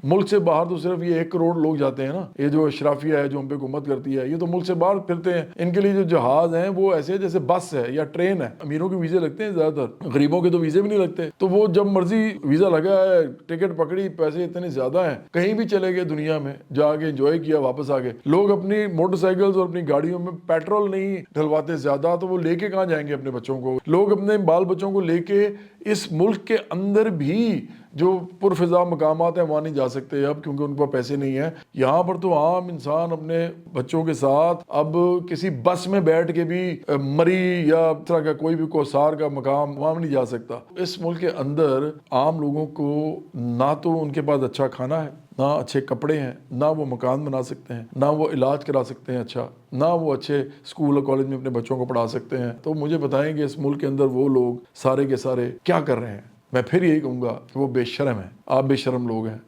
मुल्क से बाहर तो सिर्फ ये 1 करोड़ लोग जाते हैं ना, ये जो अशराफिया है जो हम पे हुकूमत करती है, ये तो मुल्क से बाहर फिरते हैं। इनके लिए जो जहाज हैं वो ऐसे जैसे बस है या ट्रेन है। अमीरों के वीजे लगते हैं ज्यादातर, गरीबों के तो वीजे भी नहीं लगते। तो वो जब मर्जी वीजा लगा है, टिकट पकड़ी, पैसे इतने ज्यादा हैं, कहीं भी चले गए दुनिया में, जाके एंजॉय किया, वापस आ गए। लोग अपनी मोटरसाइकिल्स और अपनी गाड़ियों में पेट्रोल नहीं डलवाते ज्यादा, तो वो लेके कहाँ जाएंगे अपने बच्चों को। लोग अपने बाल बच्चों को लेके इस मुल्क के अंदर भी जो पुरफिजा मकामात हैं वहाँ नहीं जा सकते अब, क्योंकि उनके पास पैसे नहीं है। यहाँ पर तो आम इंसान अपने बच्चों के साथ अब किसी बस में बैठ के भी मरी या तरह का कोई भी कोसार का मकाम वहाँ नहीं जा सकता। इस मुल्क के अंदर आम लोगों को ना तो उनके पास अच्छा खाना है, ना अच्छे कपड़े हैं, ना वो मकान बना सकते हैं, ना वो इलाज करा सकते हैं अच्छा, ना वो अच्छे स्कूल और कॉलेज में अपने बच्चों को पढ़ा सकते हैं। तो मुझे बताएं कि इस मुल्क के अंदर वो लोग सारे के सारे क्या कर रहे हैं। मैं फिर यही कहूँगा कि वो बेशर्म है, आप बेशर्म लोग हैं।